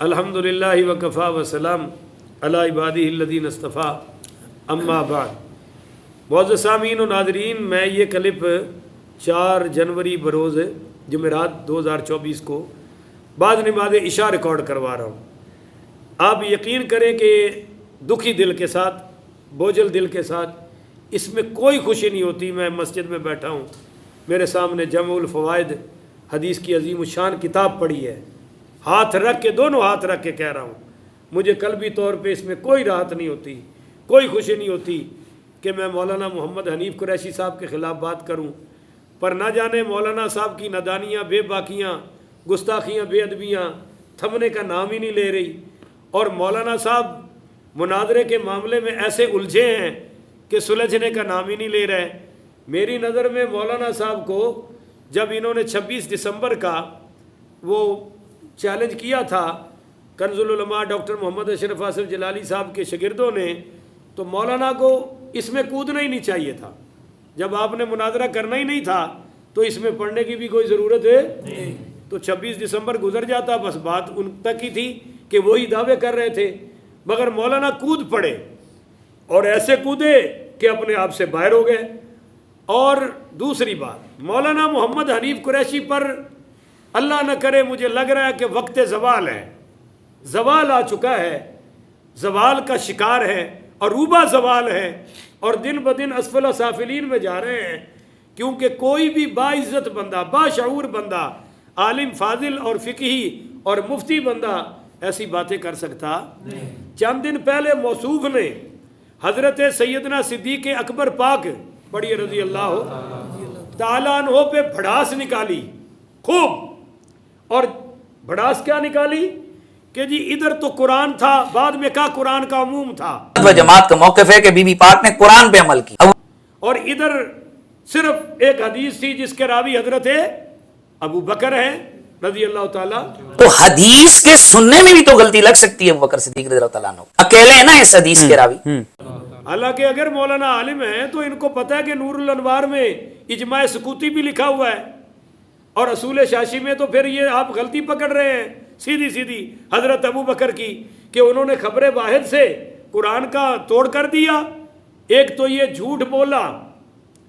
الحمدللہ وکفا وسلام علی عبادہ الذین اصطفیٰ اما بعد۔ معزز سامعین و ناظرین، میں یہ کلپ 4 جنوری بروز جمعرات 2024 کو بعد نماز عشاء ریکارڈ کروا رہا ہوں۔ آپ یقین کریں کہ دکھی دل کے ساتھ، بوجھل دل کے ساتھ، اس میں کوئی خوشی نہیں ہوتی۔ میں مسجد میں بیٹھا ہوں، میرے سامنے جمع الفوائد حدیث کی عظیم الشان کتاب پڑھی ہے، ہاتھ رکھ کے، دونوں ہاتھ رکھ کے کہہ رہا ہوں، مجھے قلبی طور پہ اس میں کوئی راحت نہیں ہوتی، کوئی خوشی نہیں ہوتی کہ میں مولانا محمد حنیف قریشی صاحب کے خلاف بات کروں، پر نہ جانے مولانا صاحب کی نادانیاں، بے باکیاں، گستاخیاں، بے ادبیاں تھمنے کا نام ہی نہیں لے رہی، اور مولانا صاحب مناظرے کے معاملے میں ایسے الجھے ہیں کہ سلجھنے کا نام ہی نہیں لے رہے۔ میری نظر میں مولانا صاحب کو جب انہوں نے 26 دسمبر کا وہ چیلنج کیا تھا کنز العلماء ڈاکٹر محمد اشرف آصف جلالی صاحب کے شاگردوں نے، تو مولانا کو اس میں کودنا ہی نہیں چاہیے تھا۔ جب آپ نے مناظرہ کرنا ہی نہیں تھا تو اس میں پڑھنے کی بھی کوئی ضرورت ہے نہیں، تو 26 دسمبر گزر جاتا، بس بات ان تک ہی تھی کہ وہی دعوے کر رہے تھے، مگر مولانا کود پڑے اور ایسے کودے کہ اپنے آپ سے باہر ہو گئے۔ اور دوسری بات، مولانا محمد حنیف قریشی پر اللہ نہ کرے، مجھے لگ رہا ہے کہ وقت زوال ہے، زوال آ چکا ہے، زوال کا شکار ہے، عروبہ زوال ہے، اور دن بدن اسفل سافلین میں جا رہے ہیں، کیونکہ کوئی بھی باعزت بندہ، باشعور بندہ، عالم فاضل اور فقہی اور مفتی بندہ ایسی باتیں کر سکتا نہیں۔ چند دن پہلے موصوف نے حضرت سیدنا صدیق اکبر پاک پڑھیے رضی اللہ تعالیٰ عنہ پہ بھڑاس نکالی خوب، اور بھڑاس کیا نکالی کہ جی ادھر تو قرآن تھا، بعد میں کہا قرآن کا عموم تھا، جماعت کا موقف ہے کہ بی بی پاک نے قرآن پہ عمل کی، اور ادھر صرف ایک حدیث تھی جس کے راوی حضرت ابو بکر ہیں رضی اللہ تعالیٰ۔ تو حدیث کے سننے میں بھی تو غلطی لگ سکتی ہے ابو بکر صدیق رضی اللہ تعالیٰ عنہ، اکیلے ہیں نا اس حدیث کے راوی۔ حالانکہ اگر مولانا عالم ہیں تو ان کو پتہ ہے کہ نور الانوار میں اجماع سکوتی بھی لکھا ہوا ہے، اور اصول شاشی میں تو پھر یہ آپ غلطی پکڑ رہے ہیں سیدھی سیدھی حضرت ابو بکر کی، کہ انہوں نے خبر واحد سے قرآن کا توڑ کر دیا۔ ایک تو یہ جھوٹ بولا،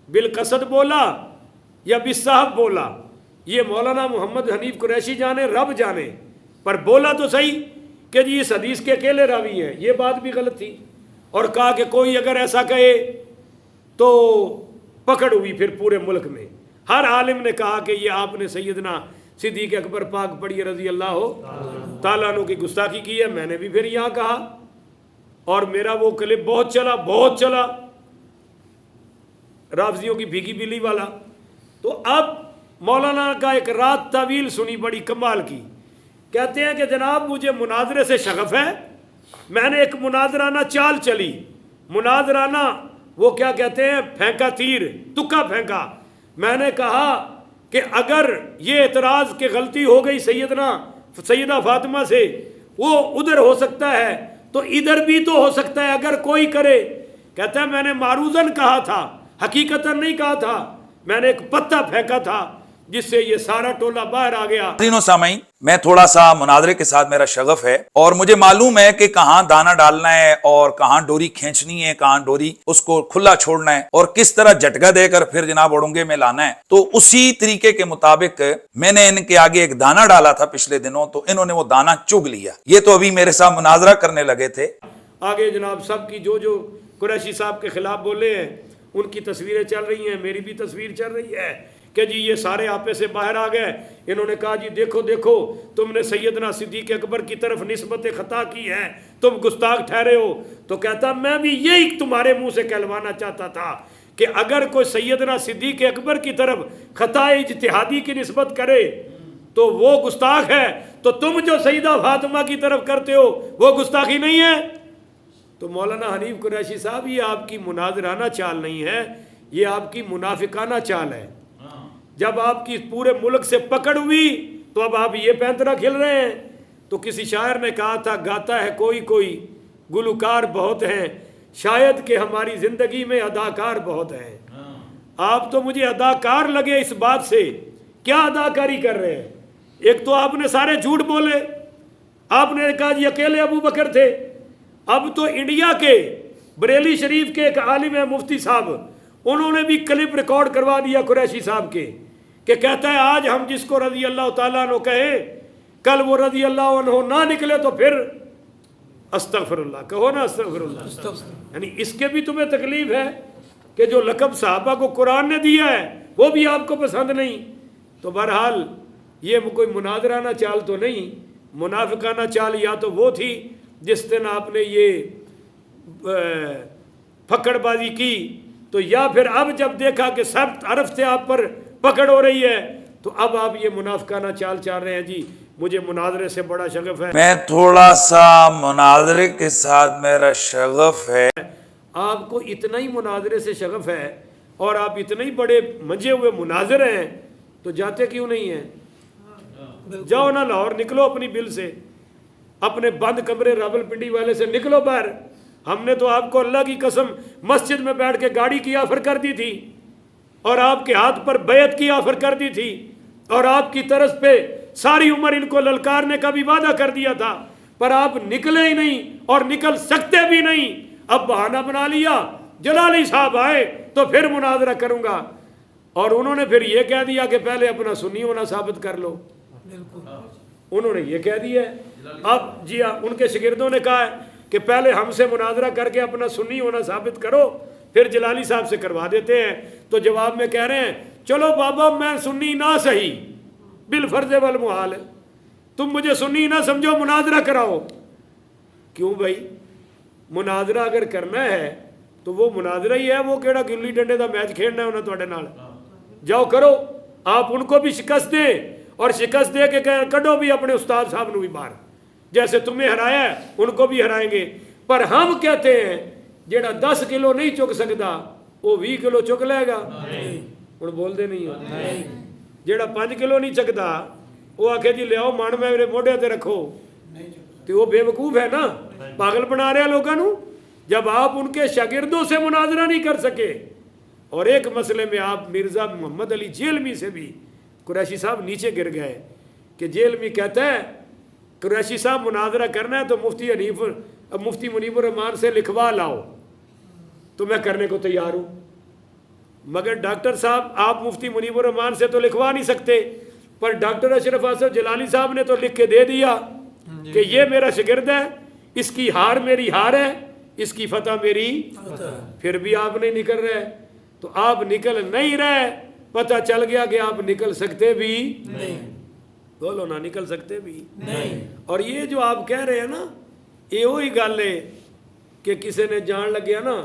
بالقصد بولا یا بالصحف بولا، یہ مولانا محمد حنیف قریشی جانے، رب جانے، پر بولا تو صحیح کہ جی اس حدیث کے اکیلے راوی ہیں، یہ بات بھی غلط تھی، اور کہا کہ کوئی اگر ایسا کہے تو پکڑ ہوئی پھر پورے ملک میں۔ ہر عالم نے کہا کہ یہ آپ نے سیدنا صدیق اکبر پاک پڑھی رضی اللہ تعالیٰ عنہ کی گستاخی کی ہے، میں نے بھی پھر یہاں کہا، اور میرا وہ کلپ بہت چلا رافضیوں کی بھیگی بلی والا۔ تو اب مولانا کا ایک رات طویل سنی بڑی کمال کی، کہتے ہیں کہ جناب مجھے مناظرے سے شغف ہے، میں نے ایک مناظرانہ چال چلی، مناظرانہ وہ کیا کہتے ہیں، پھینکا تیر، تکا پھینکا۔ میں نے کہا کہ اگر یہ اعتراض کہ غلطی ہو گئی سیدہ فاطمہ سے، وہ ادھر ہو سکتا ہے تو ادھر بھی تو ہو سکتا ہے اگر کوئی کرے۔ کہتا ہے میں نے معروضاً کہا تھا، حقیقتاً نہیں کہا تھا، میں نے ایک پتہ پھینکا تھا جس سے یہ سارا ٹولہ باہر آ گیا۔ تینوں سامعین، میں تھوڑا سا مناظرے کے ساتھ میرا شغف ہے، اور مجھے معلوم ہے کہ کہاں دانا ڈالنا ہے اور کہاں ڈوری کھینچنی ہے، کہاں ڈوری اس کو کھلا چھوڑنا ہے، اور کس طرح جھٹکا دے کر پھر جناب اڑنگے میں لانا ہے۔ تو اسی طریقے کے مطابق میں نے ان کے آگے ایک دانا ڈالا تھا پچھلے دنوں، تو انہوں نے وہ دانا چگ لیا۔ یہ تو ابھی میرے ساتھ مناظرہ کرنے لگے تھے، آگے جناب سب کی جو قریشی صاحب کے خلاف بولے ہیں ان کی تصویریں چل رہی ہیں، میری بھی تصویر چل رہی ہے کہ جی یہ سارے آپے سے باہر آ گئے۔ انہوں نے کہا جی دیکھو تم نے سیدنا صدیق اکبر کی طرف نسبت خطا کی ہے، تم گستاخ ٹھہرے ہو۔ تو کہتا میں بھی یہی تمہارے منہ سے کہلوانا چاہتا تھا کہ اگر کوئی سیدنا صدیق اکبر کی طرف خطا اجتہادی کی نسبت کرے تو وہ گستاخ ہے، تو تم جو سیدہ فاطمہ کی طرف کرتے ہو وہ گستاخی نہیں ہے۔ تو مولانا حنیف قریشی صاحب، یہ آپ کی مناظرانہ چال نہیں ہے، یہ آپ کی منافقانہ چال ہے۔ جب آپ کی پورے ملک سے پکڑ ہوئی تو اب آپ یہ پینترا کھل رہے ہیں۔ تو کسی شاعر نے کہا تھا گاتا ہے کوئی گلوکار بہت ہیں، شاید کہ ہماری زندگی میں اداکار بہت ہیں۔ آپ تو مجھے اداکار لگے اس بات سے، کیا اداکاری کر رہے ہیں؟ ایک تو آپ نے سارے جھوٹ بولے، آپ نے کہا جی اکیلے ابو بکر تھے. اب تو انڈیا کے بریلی شریف کے ایک عالم ہے مفتی صاحب, انہوں نے بھی کلپ ریکارڈ کروا دیا قریشی صاحب کے, کہ کہتا ہے آج ہم جس کو رضی اللہ تعالیٰ عنہ کہیں, کل وہ رضی اللہ عنہ نہ نکلے تو پھر استغفر اللہ کہو نا, استغفر اللہ. یعنی اس کے بھی تمہیں تکلیف ہے کہ جو لقب صحابہ کو قرآن نے دیا ہے وہ بھی آپ کو پسند نہیں. تو بہرحال یہ کوئی مناظرانہ چال تو نہیں, منافقانہ چال یا تو وہ تھی جس دن آپ نے یہ پھکڑ بازی کی, تو یا پھر اب جب دیکھا کہ سب عرف سے آپ پر پکڑ ہو رہی ہے تو اب آپ یہ منافقانہ چال چل رہے ہیں. جی مجھے مناظرے سے بڑا شغف ہے, میں تھوڑا سا مناظرے کے ساتھ میرا شغف ہے. آپ کو اتنا ہی مناظرے سے شغف ہے اور آپ اتنے ہی بڑے منجے ہوئے مناظر ہیں, تو جاتے کیوں نہیں ہیں؟ جاؤ نا لاہور, نکلو اپنی بل سے, اپنے بند کمرے راول پنڈی والے سے نکلو باہر. ہم نے تو آپ کو اللہ کی قسم مسجد میں بیٹھ کے گاڑی کی آفر کر دی تھی اور آپ کے ہاتھ پر بیعت کی آفر کر دی تھی اور آپ کی طرز پہ ساری عمر ان کو للکارنے کا بھی وعدہ کر دیا تھا, پر آپ نکلے ہی نہیں اور نکل سکتے بھی نہیں. اب بہانہ بنا لیا جلالی صاحب آئے تو پھر مناظرہ کروں گا, اور انہوں نے پھر یہ کہہ دیا کہ پہلے اپنا سنی ہونا ثابت کر لو. انہوں نے یہ کہہ دیا ہے. اب جی ان کے شاگردوں نے کہا ہے کہ پہلے ہم سے مناظرہ کر کے اپنا سنی ہونا ثابت کرو, پھر جلالی صاحب سے کروا دیتے ہیں. تو جواب میں کہہ رہے ہیں چلو بابا میں سنی نہ صحیح بالفرض والمحال, تم مجھے سنی نہ سمجھو, مناظرہ کراؤ. کیوں بھائی, مناظرہ اگر کرنا ہے تو وہ مناظرہ ہی ہے, وہ کیڑا گلی ڈنڈے دا میچ کھیلنا ہے انہیں تواڈے نال. جاؤ کرو, آپ ان کو بھی شکست دیں اور شکست دے کے کڈو بھی اپنے استاد صاحب نو بھی باہر, جیسے تمہیں ہرایا ہے ان کو بھی ہرائیں گے. پر ہم کہتے ہیں جیڑا 10 کلو نہیں چک سکتا وہ 20 کلو چک لے گا. ہن بول دے نہیں ہو, جیڑا 5 کلو نہیں چکتا وہ آکھے جی لیاؤ من میرے موڈے تے رکھو, تو وہ بے وقوف ہے نا, پاگل بنا رہے ہیں لوگوں نو. جب آپ ان کے شاگردوں سے مناظرہ نہیں کر سکے, اور ایک مسئلے میں آپ مرزا محمد علی جیلمی سے بھی قریشی صاحب نیچے گر گئے کہ جیلمی کہتا ہے قریشی صاحب مناظرہ کرنا ہے تو مفتی منیب الرحمان سے لکھوا لاؤ تو میں کرنے کو تیار ہوں. مگر ڈاکٹر صاحب آپ مفتی منیب الرحمان سے تو لکھوا نہیں سکتے, پر ڈاکٹر اشرف اصغر جلالی صاحب نے تو لکھ کے دے دیا کہ یہ میرا شاگرد ہے, اس کی ہار میری ہار ہے, اس کی فتح میری. پھر بھی آپ نہیں نکل رہے, تو آپ نکل نہیں رہے, پتہ چل گیا کہ آپ نکل سکتے بھی نہیں. بولو نا, نکل سکتے بھی نہیں. اور یہ جو آپ کہہ رہے ہیں نا, یہ وہی گل ہے کہ کسی نے جان لگیا نا,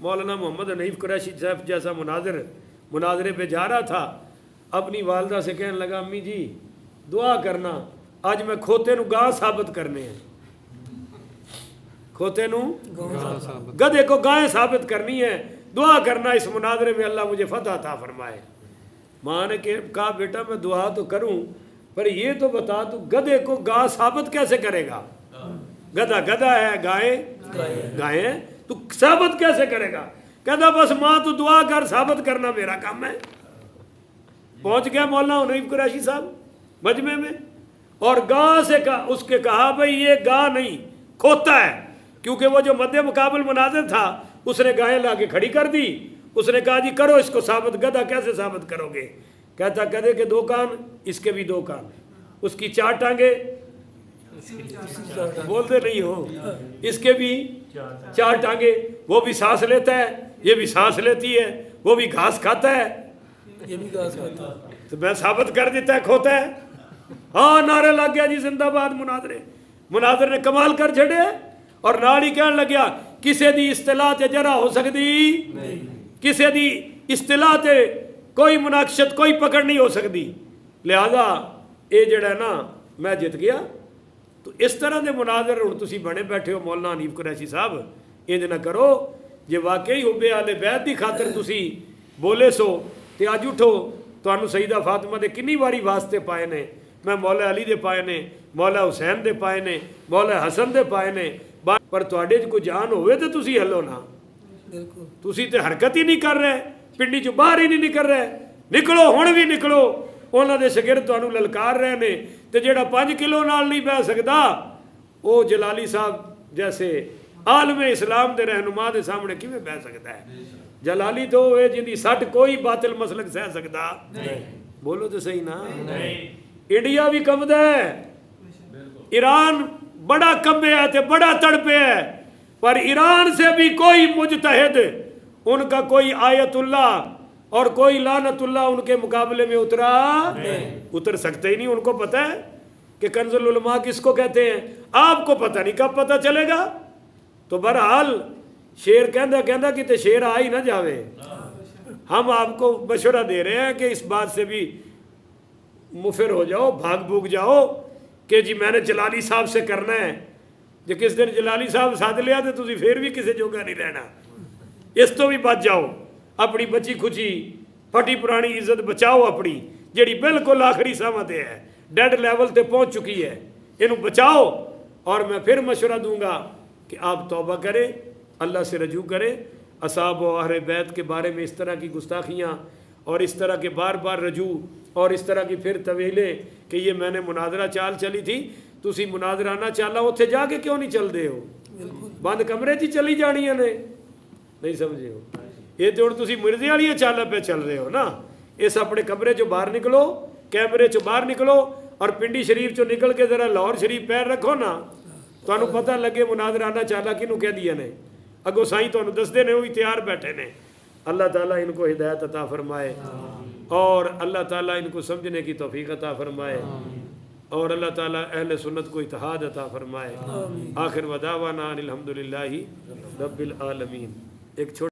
مولانا محمد حنیف قریشی صاحب جیسا مناظرے پہ جا رہا تھا, اپنی والدہ سے کہنے لگا امی جی دعا کرنا, آج میں کھوتے نو گاں ثابت کرنے ہیں, کھوتے نو گدھے کو گائیں ثابت کرنی ہے, دعا کرنا اس مناظرے میں اللہ مجھے فتح عطا فرمائے. ماں نے کہا بیٹا میں دعا تو کروں, پر یہ تو بتا تو گدھے کو گاں ثابت کیسے کرے گا؟ گدھا گدھا ہے, گائیں گائیں, تو ثابت کیسے کرے گا؟ کہتا بس ماں تو دعا کر, ثابت کرنا میرا کام ہے. پہنچ گیا مولانا حنیف قریشی صاحب مجمع میں, اور گاں سے اس کے کہا بھائی یہ گاں نہیں کھوتا ہے, کیونکہ وہ جو مد مقابل مناظر تھا اس نے گائیں لا کے کھڑی کر دی. اس نے کہا جی کرو اس کو ثابت, گدھا کیسے ثابت کرو گے؟ کہتا گدھے کے 2 کان, اس کے بھی 2 کان, اس کی 4 ٹانگیں, بولتے نہیں ہو, اس کے بھی 4 ٹانگیں, وہ بھی سانس لیتا ہے, یہ بھی سانس لیتی ہے, وہ بھی گھاس کھاتا ہے, یہ بھی گھاس کھاتا ہے, تو میں ثابت کر دیتا ہے کھوتا ہے. ہاں نعرے لگ گیا جی زندہ باد مناظر نے کمال کر چھڑے, اور نال ہی کہنے لگیا کسے دی اصطلاح تے جرا ہو سکتی, کسے دی اصطلاح تے کوئی مناقشت کوئی پکڑ نہیں ہو سکتی, لہذا اے جڑا ہے نا میں جت گیا. تو اس طرح دے مناظر ہن تسی بنے بیٹھے ہو مولانا حنیف قریشی صاحب, انج نہ کرو. جے واقعی حب اہل بیت دی خاطر تسی بولے سو تے اج اٹھو, تانوں سیدہ فاطمہ دے کنی واری واسطے پائے نے, میں مولا علی دے پائے نے, مولا حسین دے پائے نے, مولا حسن دے پائے نے, پر تواڈے کوئی جان ہوئے تے تسی ہلو نا. تسی تے حرکت ہی نہیں کر رہے, پنڈی چ باہر ہی نہیں نکل رہے. نکلو ہن بھی نکلو, انہاں دے شاگرد تانوں للکار رہے نے, تے جیڑا 5 کلو نال نہیں بہ سکدا وہ جلالی صاحب جیسے عالم اسلام دے رہنما دے سامنے کیویں بہ سکتا ہے؟ جلالی تو وہ جن دی سٹ کوئی باطل مسلک سہ سکتا بولو تو صحیح نا. انڈیا بھی کمدا ہے, ایران بڑا کمبے ہے تے بڑا تڑپے ہے, پر ایران سے بھی کوئی مجتہد ان کا کوئی آیت اللہ اور کوئی لعنت اللہ ان کے مقابلے میں اتر سکتے ہی نہیں. ان کو پتہ ہے کہ کنز العلماء کس کو کہتے ہیں, آپ کو پتہ نہیں کب پتہ چلے گا. تو بہرحال شیر کہندا کہ تے شیر آ ہی نہ جاوے. ہم آپ کو مشورہ دے رہے ہیں کہ اس بات سے بھی مفر ہو جاؤ, بھاگ بھوگ جاؤ کہ جی میں نے جلالی صاحب سے کرنا ہے. جو کس دن جلالی صاحب ساتھ لیا تو تسی پھر بھی کسی جوگا نہیں رہنا. اس تو بھی بچ جاؤ, اپنی بچی کھچی پھٹی پرانی عزت بچاؤ اپنی, جیڑی بالکل آخری ساواں تے ہے, ڈیڈ لیول تے پہنچ چکی ہے, انہوں بچاؤ. اور میں پھر مشورہ دوں گا کہ آپ توبہ کریں, اللہ سے رجوع کریں. اصحاب و اہل بیت کے بارے میں اس طرح کی گستاخیاں اور اس طرح کے بار بار رجوع اور اس طرح کی پھر طویلیں کہ یہ میں نے مناظرہ چال چلی تھی, تسی مناظرہ نہ چالا اتھے جا کے کیوں نہیں چل دے ہو؟ بند کمرے چی چلی جانی ہے نہیں سمجھے ہو. یہ تو ہن تسی مرضی والی چالا پہ چل رہے ہو نا. اس اپنے کمرے چو باہر نکلو, کیمرے چو باہر نکلو اور پنڈی شریف چو نکل کے ذرا لاہور شریف پیر رکھو نا, تو انہوں پتہ لگے مناظرانہ چالا کنوں کہہ دیا نے. اگو سائیں تو انہوں دس دے نے, وہی تیار بیٹھے نے. اللہ تعالیٰ ان کو ہدایت عطا فرمائے اور اللہ تعالیٰ ان کو سمجھنے کی توفیق عطا فرمائے اور اللہ تعالیٰ اہل سنت کو اتحاد عطا فرمائے. آخر ودعوانا الحمدللہ رب العالمین. ایک چھوٹا